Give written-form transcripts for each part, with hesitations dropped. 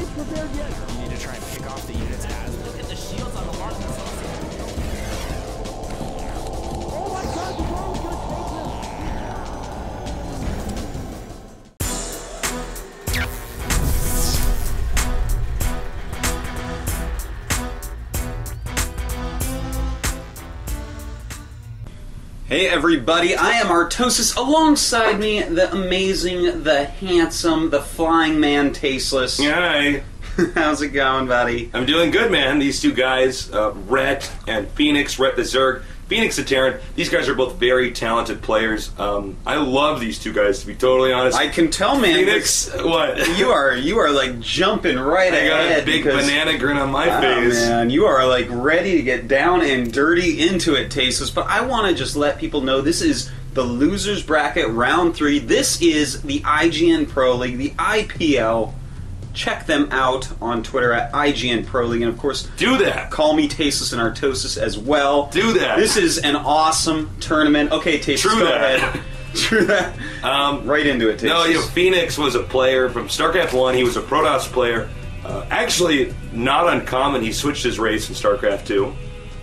You need to try and pick off the units as. Look at the shields on the mark. Oh my god, the drone's gonna Hey everybody, I am Artosis. Alongside me, the amazing, the handsome, the flying man, Tasteless. Hi. How's it going, buddy? I'm doing good, man. These two guys, Rhett and Fenix, Rhett the Zerg, Fenix the Terran, these guys are both very talented players. I love these two guys, to be totally honest. I can tell, man. Fenix, what? You are like jumping right ahead. I got a big banana grin on my face. Man, you are like ready to get down and dirty into it, Tasteless. But I want to just let people know this is the losers bracket round 3. This is the IGN Pro League, the IPL. Check them out on Twitter at IGN Pro League, and of course, do that. Call me Tasteless and Artosis as well. Do that. This is an awesome tournament. Okay, Tasteless, go ahead. True that. Right into it, Tasteless. No, you know, Fenix was a player from StarCraft 1. He was a Protoss player. Actually, not uncommon. He switched his race in StarCraft 2.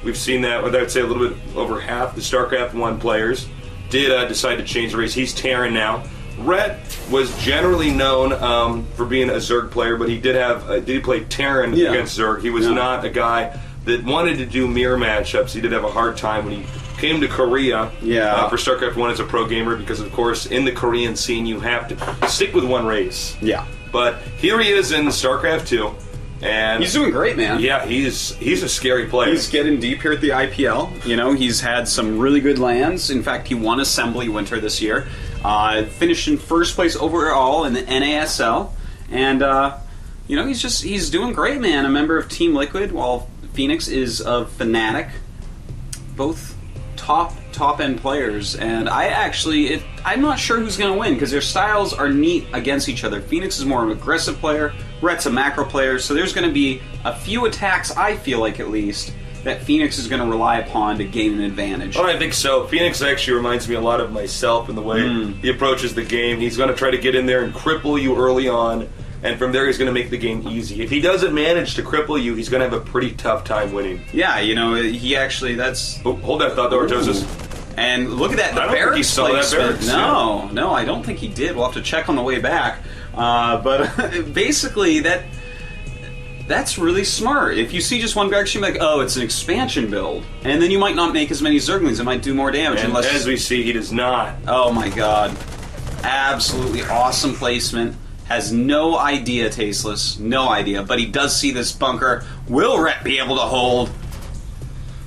We've seen that. I'd say a little bit over half the StarCraft 1 players did decide to change the race. He's Terran now. Rhett was generally known for being a Zerg player, but he did play Terran against Zerg. He was not a guy that wanted to do mirror matchups. He did have a hard time when he came to Korea for StarCraft 1 as a pro gamer, because of course in the Korean scene you have to stick with one race. Yeah. But here he is in StarCraft 2. And he's doing great, man. Yeah, he's a scary player. He's getting deep here at the IPL. You know, he's had some really good lands. In fact, he won Assembly Winter this year. Finished in first place overall in the NASL. And, you know, he's doing great, man. A member of Team Liquid, while Fenix is of Fnatic. Both top-end players. And I'm not sure who's going to win, because their styles are neat against each other. Fenix is more of an aggressive player. Rhett's a macro player, so there's going to be a few attacks, I feel like at least, that Fenix is going to rely upon to gain an advantage. Oh, I think so. Fenix actually reminds me a lot of myself in the way he approaches the game. He's going to try to get in there and cripple you early on, and from there he's going to make the game easy. If he doesn't manage to cripple you, he's going to have a pretty tough time winning. Yeah, you know, he actually, that's... Oh, hold that thought, though, Artosis. And look at that, the barracks placement. No, I don't think he did. We'll have to check on the way back. But basically, that's really smart. If you see just one barracks, you're like, oh, it's an expansion build. And then you might not make as many Zerglings. It might do more damage. And as we see, he does not. Oh my god. Absolutely awesome placement. Has no idea, Tasteless. No idea. But he does see this bunker. Will Rhett be able to hold?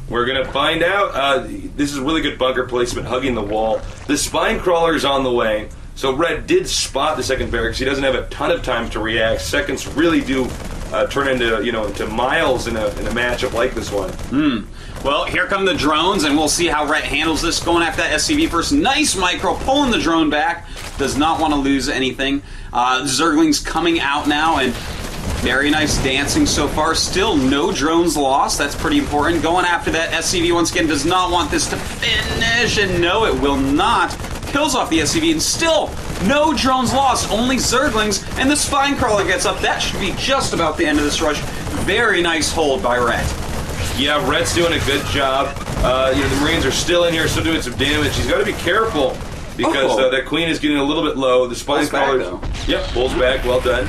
We're going to find out. This is really good bunker placement, hugging the wall. The spine crawler is on the way. So Rhett did spot the second barracks. He doesn't have a ton of time to react. Seconds really do turn into into miles in a matchup like this one. Well, here come the drones, and we'll see how Rhett handles this. Going after that SCV first. Nice micro, pulling the drone back. Does not want to lose anything. Zergling's coming out now, and very nice dancing so far. Still no drones lost. That's pretty important. Going after that SCV once again. Does not want this to finish, and no, it will not. Kills off the SCV, and still no drones lost. Only Zerglings, and the spine crawler gets up. That should be just about the end of this rush. Very nice hold by Rhett. Yeah, Rhett's doing a good job. The Marines are still in here, still doing some damage. He's got to be careful, because that queen is getting a little bit low. The spine crawler, pulls back. Well done.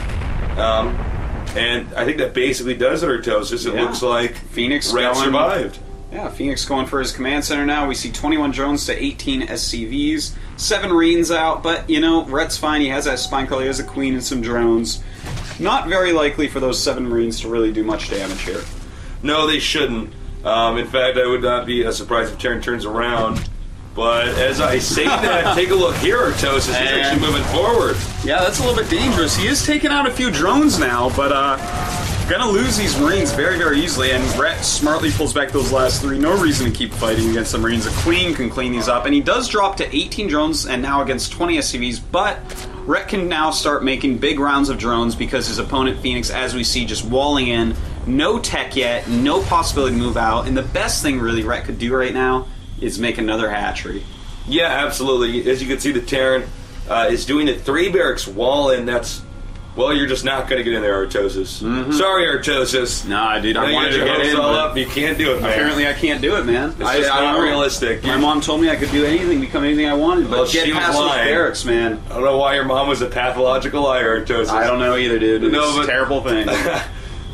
And I think that basically does it, Artosis. It looks like Fenix Rhett survived. Yeah, Fenix going for his command center now. We see 21 drones to 18 SCVs. 7 Marines out, but, you know, Rhett's fine. He has that spine crawler, he has a queen and some drones. Not very likely for those 7 Marines to really do much damage here. No, they shouldn't. In fact, I would not be surprised if Terran turns around. But as I say that, take a look here, Artosis. He's actually moving forward. Yeah, that's a little bit dangerous. He is taking out a few drones now, but gonna lose these Marines very, very easily, and Rhett smartly pulls back those last 3. No reason to keep fighting against the Marines. A queen can clean these up, and he does drop to 18 drones and now against 20 SCVs, but Rhett can now start making big rounds of drones because his opponent, Fenix, as we see, just walling in. No tech yet, no possibility to move out, and the best thing really Rhett could do right now is make another hatchery. Yeah, absolutely. As you can see, the Terran is doing a 3 barracks wall in. That's well, you're just not going to get in there, Artosis. Sorry, Artosis. Nah, dude, I wanted to your get hopes in, all but up. You can't do it, man. apparently I can't do it, man. It's just not realistic. My mom told me I could do anything, become anything I wanted, but Well, get she was past those lying. barracks, man. I don't know why your mom was a pathological liar, Artosis. I don't know either, dude. It's No, but- a terrible thing.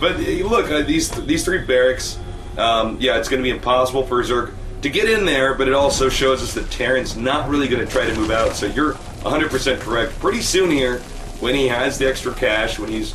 But look, these 3 barracks, yeah, it's going to be impossible for Zerg to get in there, but it also shows us that Terran's not really going to try to move out, so you're 100% correct. Pretty soon here, when he has the extra cash, when he's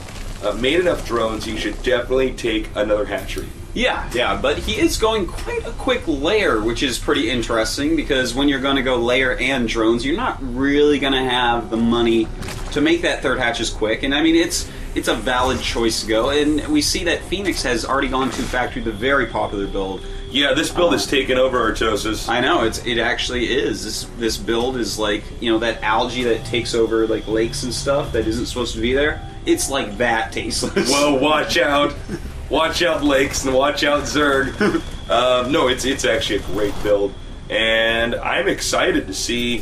made enough drones, he should definitely take another hatchery. Yeah, but he is going quite a quick layer, which is pretty interesting because when you're going to go layer and drones, you're not really going to have the money to make that third hatch as quick. And I mean, it's a valid choice to go. And we see that Fenix has already gone to factory, the very popular build. Yeah, this build is taken over, Artosis. I know, it actually is. This build is like, you know, that algae that takes over like lakes and stuff that isn't supposed to be there. It's like that, tasteless. Whoa, watch out. Watch out, Lakes, and watch out, Zerg. No, it's actually a great build. And I'm excited to see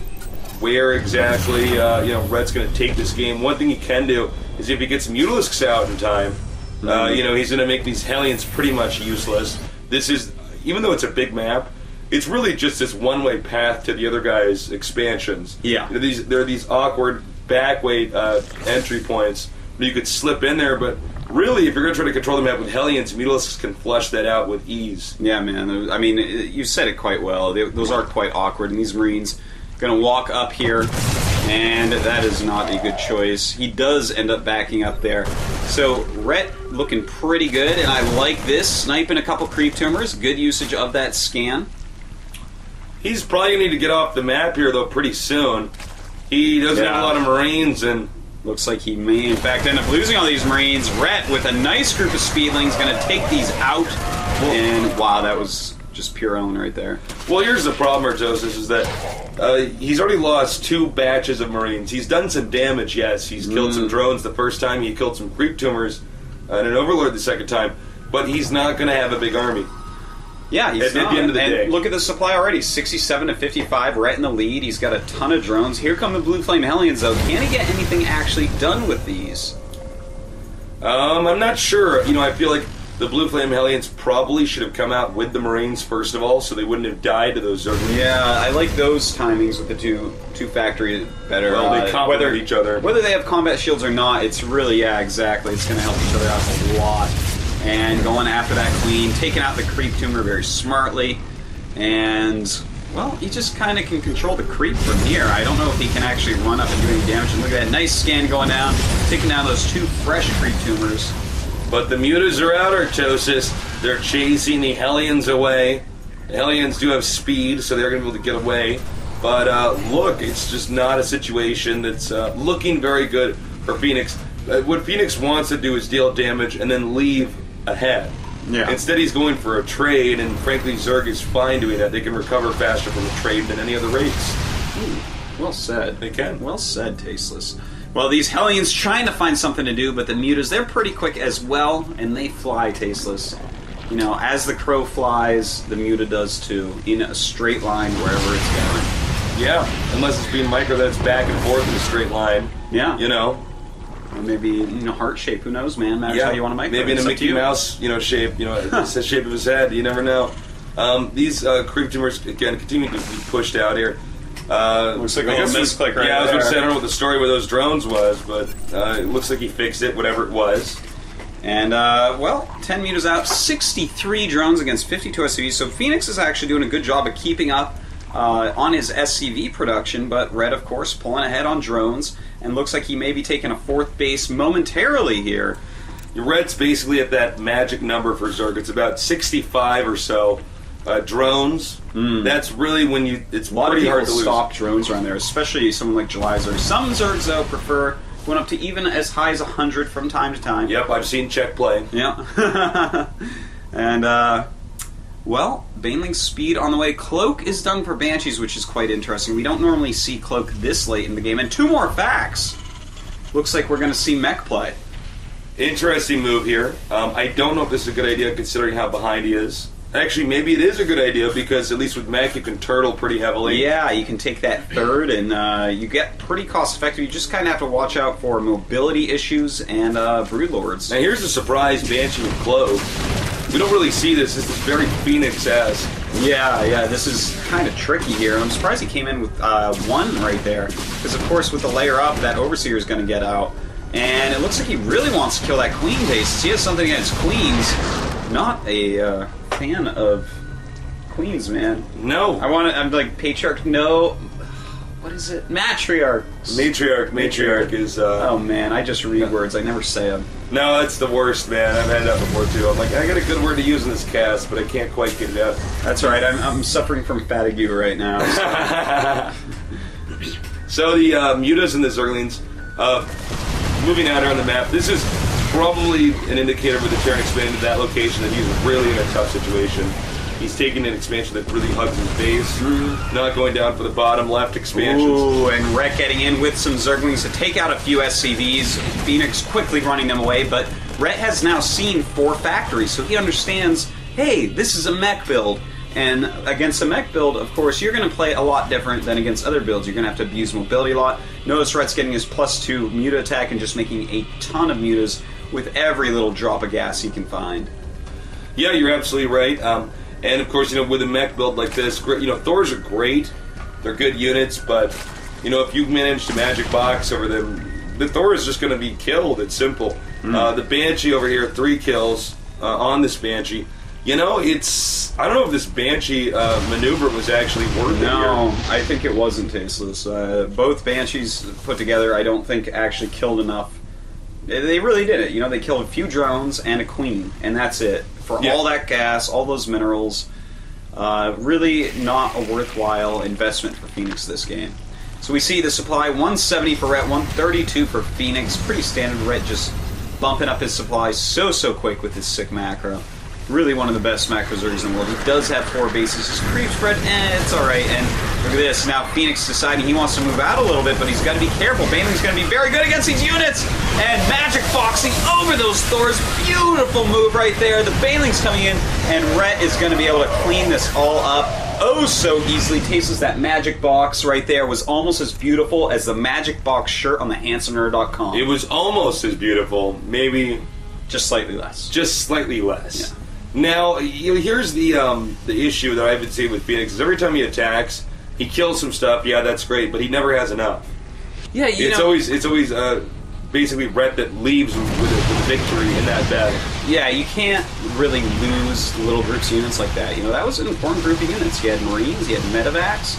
where exactly Red's going to take this game. One thing he can do is if he gets Mutalisks out in time, he's going to make these Hellions pretty much useless. This is, even though it's a big map, it's really just this one-way path to the other guy's expansions. Yeah. There are these awkward backway entry points where you could slip in there, but really, if you're going to try to control the map with Hellions, Mutalisks can flush that out with ease. Yeah, man. I mean, you said it quite well. Those are quite awkward, and these Marines going to walk up here, and that is not a good choice. He does end up backing up there. So, Rhett looking pretty good, and I like this. Sniping a couple creep tumors. Good usage of that scan. He's probably going to need to get off the map here, though, pretty soon. He doesn't have a lot of Marines, and looks like he may, in fact, end up losing all these Marines. Rhett, with a nice group of Speedlings, going to take these out. And, wow, that was just pure own right there. Well, here's the problem, Artosis, is that he's already lost 2 batches of Marines. He's done some damage, yes. He's killed some drones the first time. He killed some creep tumors and an Overlord the second time. But he's not going to have a big army. Yeah, he's at not. the end of the day. Look at the supply already, 67 to 55, right in the lead. He's got a ton of drones. Here come the Blue Flame Hellions, though. Can he get anything actually done with these? I'm not sure. I feel like the Blue Flame Hellions probably should have come out with the Marines first of all, so they wouldn't have died to those Zerg. Yeah, I like those timings with the two factory better. Well, they complement each other. Whether they have combat shields or not, it's really, exactly. It's going to help each other out a lot. And going after that queen, taking out the creep tumor very smartly, and well, he just kind of can control the creep from here. I don't know if he can actually run up and do any damage. And look at that nice scan going down, taking down those 2 fresh creep tumors. But the Mutas are out, Artosis. They're chasing the Hellions away. The Hellions do have speed, so they're going to be able to get away. But look, it's just not a situation that's looking very good for Fenix. What Fenix wants to do is deal damage and then leave ahead. Yeah. Instead, he's going for a trade, and frankly, Zerg is fine doing that. They can recover faster from a trade than any other race. Well said. They can. Well said, Tasteless. Well, these Hellions trying to find something to do, but the Mutas, they're pretty quick as well, and they fly, Tasteless. As the crow flies, the Muta does too, in a straight line wherever it's going. Yeah, unless it's being micro, that's back and forth in a straight line. Yeah. Or maybe heart shape. Who knows, man? Matters how you want to micro. Maybe in a It's up Mickey to you. Mouse, shape. It's the shape of his head. You never know. These creep tumors again continue to be pushed out here. Looks like a little misclick right Yeah, I was going to there. say I don't know what the story with those drones was, but it looks like he fixed it, whatever it was. And, 10 meters out, 63 drones against 52 SCVs. So Fenix is actually doing a good job of keeping up on his SCV production, but Red, of course, pulling ahead on drones, and looks like he may be taking a 4th base momentarily here. Red's basically at that magic number for Zerg. It's about 65 or so drones. That's really when it's A lot of pretty people hard to lose. stop drones around there, especially someone like July Zerg. Some Zergs, though, prefer going up to even as high as 100 from time to time. Yep, I've seen check play. Yeah. And, Baneling's speed on the way. Cloak is done for Banshees, which is quite interesting. We don't normally see Cloak this late in the game. And 2 more facts. Looks like we're going to see Mech play. Interesting move here. I don't know if this is a good idea considering how behind he is. Actually, maybe it is a good idea because at least with mech you can turtle pretty heavily. Yeah, you can take that third and you get pretty cost effective. You just kind of have to watch out for mobility issues and broodlords. Now here's a surprise Banshee with clothes. We don't really see this. This is very Phoenix-esque. Yeah, this is kind of tricky here. I'm surprised he came in with 1 right there. Because, of course, with the layer up, that Overseer is going to get out. And it looks like he really wants to kill that Queen base. He has something against Queens. Not a fan of Queens, man. No. I'm like, Patriarch, no. What is it? Matriarch. Matriarch is... oh, man, I just read words. I never say them. No, that's the worst, man. I've had that before, too. I'm like, I got a good word to use in this cast, but I can't quite get it out. That's right. I'm suffering from fatigue right now. So, so the Mutas and the Zerglings, moving out around the map, this is probably an indicator with the Terran expanding to that location that he's really in a tough situation. He's taking an expansion that really hugs his base, not going down for the bottom left expansions. Ooh, and Rhett getting in with some Zerglings to take out a few SCVs. Phoenix quickly running them away, but Rhett has now seen 4 factories, so he understands, hey, this is a mech build. And against a mech build, of course, you're going to play a lot different than against other builds. You're going to have to abuse mobility a lot. Notice Rhett's getting his +2 Muta attack and just making a ton of Mutas with every little drop of gas he can find. Yeah, you're absolutely right. And of course, with a mech build like this, Thors are great. They're good units, but if you manage to magic box over them, the Thor is just going to be killed. It's simple. The Banshee over here, 3 kills on this Banshee. I don't know if this Banshee maneuver was actually worth it. No, I think it wasn't tasteless. Both Banshees put together, I don't think actually killed enough. They really did it. They killed a few drones and a Queen, and that's it. For all that gas, all those minerals, really not a worthwhile investment for Phoenix this game. So we see the supply, 170 for Rhett, 132 for Phoenix. Pretty standard. Rhett just bumping up his supply so quick with his sick macro. Really one of the best macro zergs in the world. He does have 4 bases. His creep spread, it's alright. And look at this. Now Phoenix deciding he wants to move out a little bit, but he's got to be careful. Baneling's going to be very good against these units. And magic boxing over those Thors. Beautiful move right there. The Baneling's coming in, and Rhett is going to be able to clean this all up oh so easily. Tasteless. That magic box right there was almost as beautiful as the magic box shirt on the handsomenerd.com. It was almost as beautiful. Maybe just slightly less. Just slightly less. Yeah. Now, here's the issue that I've been seeing with Phoenix is every time he attacks, he kills some stuff. Yeah, that's great, but he never has enough. Yeah, it's always basically Rhett that leaves with a victory in that battle. Yeah, you can't really lose little groups of units like that. That was an important group of units. You had Marines, you had Medevacs.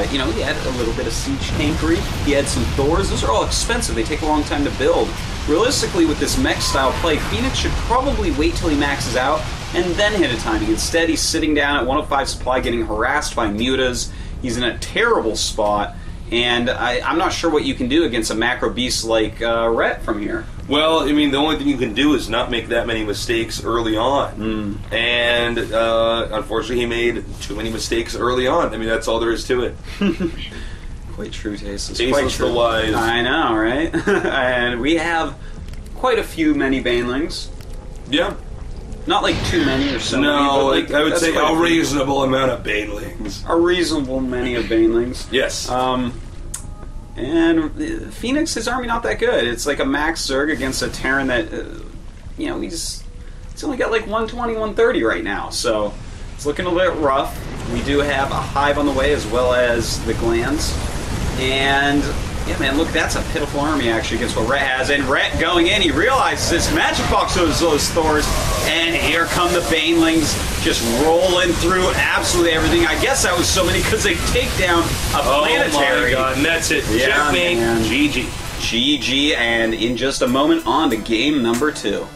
He had a little bit of siege tankery. He had some Thors. Those are all expensive. They take a long time to build. Realistically, with this mech style play, Phoenix should probably wait till he maxes out and then hit a timing. Instead, he's sitting down at 105 supply, getting harassed by Mutas. He's in a terrible spot, and I'm not sure what you can do against a macro beast like Rhett from here. Well, the only thing you can do is not make that many mistakes early on. And unfortunately, he made too many mistakes early on. That's all there is to it. Quite true, Tasteless. Tasteless the wise. I know, right? And we have quite a few many Banelings. Yeah. Not like too many or so many. No, but I would say a reasonable amount of Banelings. A reasonable many of Banelings. Yes. And Phoenix, his army not that good. It's like a max Zerg against a Terran that, he's only got like 120, 130 right now. So it's looking a little bit rough. We do have a Hive on the way as well as the Glands. And yeah, man, look, that's a pitiful army actually against what Rhett has. And Rhett going in, he realizes this magic box those Thors, and here come the Banelings just rolling through absolutely everything. I guess that was so many because they take down a planetary. Oh my god, and that's it. Yeah, Checkmate. man. GG. GG, and in just a moment, on to game number 2.